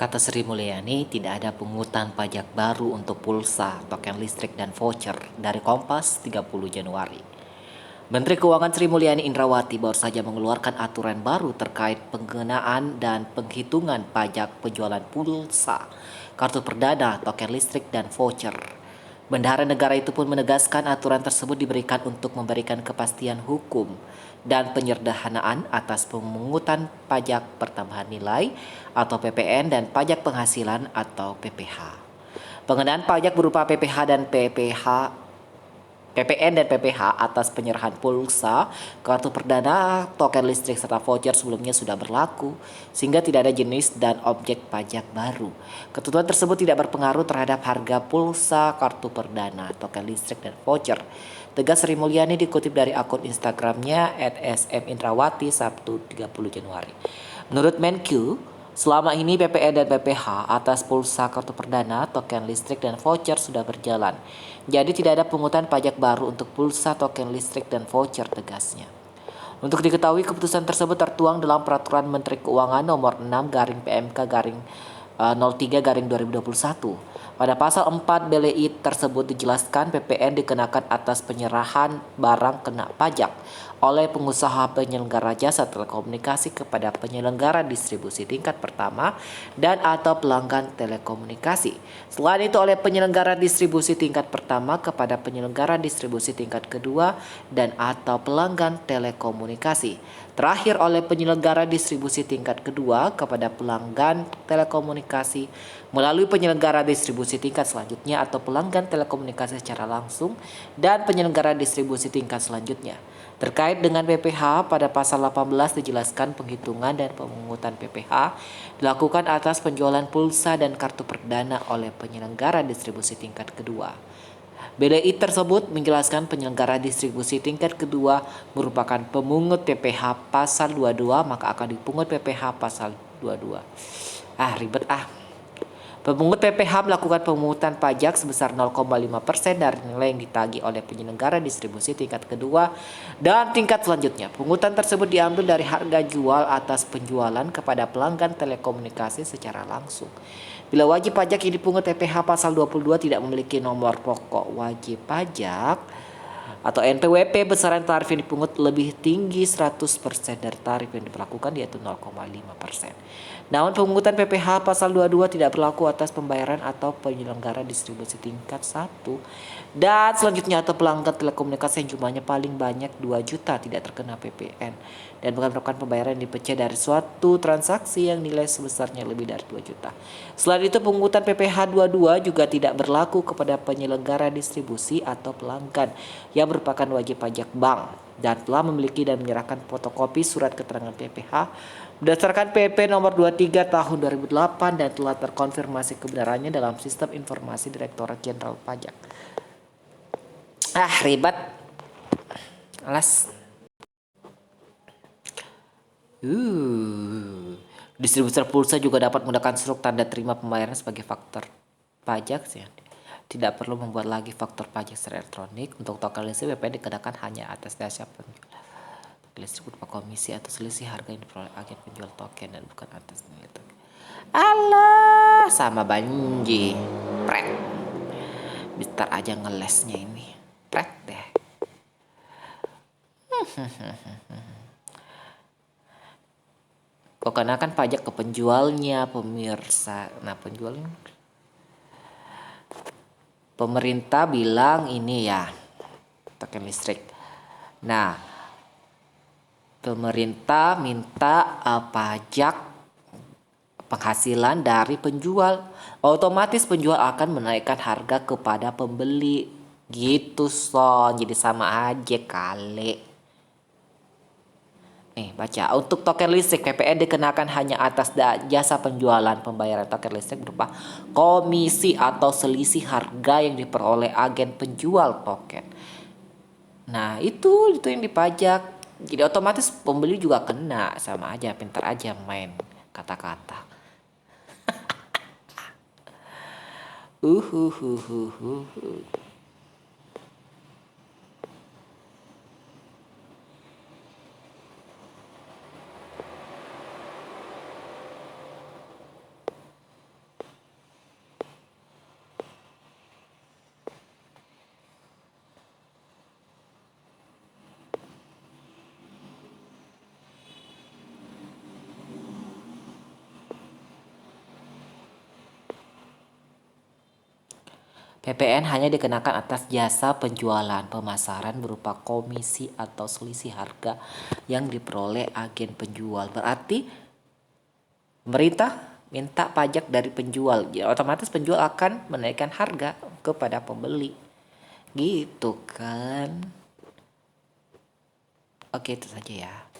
Kata Sri Mulyani, tidak ada pungutan pajak baru untuk pulsa, token listrik, dan voucher dari Kompas 30 Januari. Menteri Keuangan Sri Mulyani Indrawati baru saja mengeluarkan aturan baru terkait pengenaan dan penghitungan pajak penjualan pulsa, kartu perdana, token listrik, dan voucher. Bendahara negara itu pun menegaskan aturan tersebut diberikan untuk memberikan kepastian hukum dan penyederhanaan atas pemungutan pajak pertambahan nilai atau PPN dan pajak penghasilan atau PPH. Pengenaan pajak berupa PPN dan PPH atas penyerahan pulsa, kartu perdana, token listrik, serta voucher sebelumnya sudah berlaku, sehingga tidak ada jenis dan objek pajak baru. Ketentuan tersebut tidak berpengaruh terhadap harga pulsa, kartu perdana, token listrik, dan voucher. Tegas Sri Mulyani dikutip dari akun Instagramnya @smindrawati Sabtu 30 Januari. Menurut Menq, selama ini PPN dan PPH atas pulsa, kartu perdana, token listrik, dan voucher sudah berjalan. Jadi tidak ada pungutan pajak baru untuk pulsa, token listrik, dan voucher, tegasnya. Untuk diketahui, keputusan tersebut tertuang dalam Peraturan Menteri Keuangan Nomor 6/PMK/03/2021. Pada pasal 4 BLI tersebut dijelaskan PPN dikenakan atas penyerahan barang kena pajak oleh pengusaha penyelenggara jasa telekomunikasi kepada penyelenggara distribusi tingkat pertama dan atau pelanggan telekomunikasi. Selain itu oleh penyelenggara distribusi tingkat pertama kepada penyelenggara distribusi tingkat kedua dan atau pelanggan telekomunikasi. Terakhir oleh penyelenggara distribusi tingkat kedua kepada pelanggan telekomunikasi melalui penyelenggara distribusi tingkat selanjutnya atau pelanggan telekomunikasi secara langsung dan penyelenggara distribusi tingkat selanjutnya. Terkait dengan PPH, pada pasal 18 dijelaskan penghitungan dan pemungutan PPH dilakukan atas penjualan pulsa dan kartu perdana oleh penyelenggara distribusi tingkat kedua. BDI tersebut menjelaskan penyelenggara distribusi tingkat kedua merupakan pemungut PPH pasal 22, maka akan dipungut PPH pasal 22. Ribet. Pemungut PPH melakukan pemungutan pajak sebesar 0,5% dari nilai yang ditagih oleh penyelenggara distribusi tingkat kedua dan tingkat selanjutnya. Pungutan tersebut diambil dari harga jual atas penjualan kepada pelanggan telekomunikasi secara langsung. Bila wajib pajak yang dipungut PPH pasal 22 tidak memiliki nomor pokok wajib pajak atau NPWP, besaran tarif yang dipungut lebih tinggi 100% dari tarif yang diberlakukan, yaitu 0,5%. Namun pemungutan PPH pasal 22 tidak berlaku atas pembayaran atau penyelenggara distribusi tingkat 1 dan selanjutnya atau pelanggan telekomunikasi yang jumlahnya paling banyak 2 juta tidak terkena PPN dan bukan merupakan pembayaran yang dipecah dari suatu transaksi yang nilai sebesarnya lebih dari 2 juta. Selain itu pemungutan PPH 22 juga tidak berlaku kepada penyelenggara distribusi atau pelanggan yang merupakan wajib pajak bank dan telah memiliki dan menyerahkan fotokopi surat keterangan PPH berdasarkan PP nomor 23 tahun 2008 dan telah terkonfirmasi kebenarannya dalam sistem informasi Direktorat Jenderal Pajak. Ribet. Alas. Distributor pulsa juga dapat menggunakan surat tanda terima pembayaran sebagai faktor pajak sih. Tidak perlu membuat lagi faktor pajak secara elektronik. Untuk token listrik, PPN dikenakan hanya atas dasar penjual listrik berupa komisi atau selisih harga yang diperoleh agen penjual token dan bukan atas nilai token. Alah, sama banji. Pret. Bentar aja ngelesnya ini. Pret deh. Kok kenakan pajak ke penjualnya, pemirsa. Nah, penjualnya pemerintah bilang ini ya token listrik. Nah, pemerintah minta pajak penghasilan dari penjual. Otomatis penjual akan menaikkan harga kepada pembeli. Gitu Son, jadi sama aja kali. Nih baca, untuk token listrik PPN dikenakan hanya atas jasa penjualan pembayaran token listrik berupa komisi atau selisih harga yang diperoleh agen penjual token. Nah itu yang dipajak. Jadi otomatis pembeli juga kena, sama aja, pintar aja main kata-kata. PPN hanya dikenakan atas jasa penjualan pemasaran berupa komisi atau selisih harga yang diperoleh agen penjual. Berarti pemerintah minta pajak dari penjual, ya otomatis penjual akan menaikkan harga kepada pembeli. Gitu kan. Oke, itu saja ya.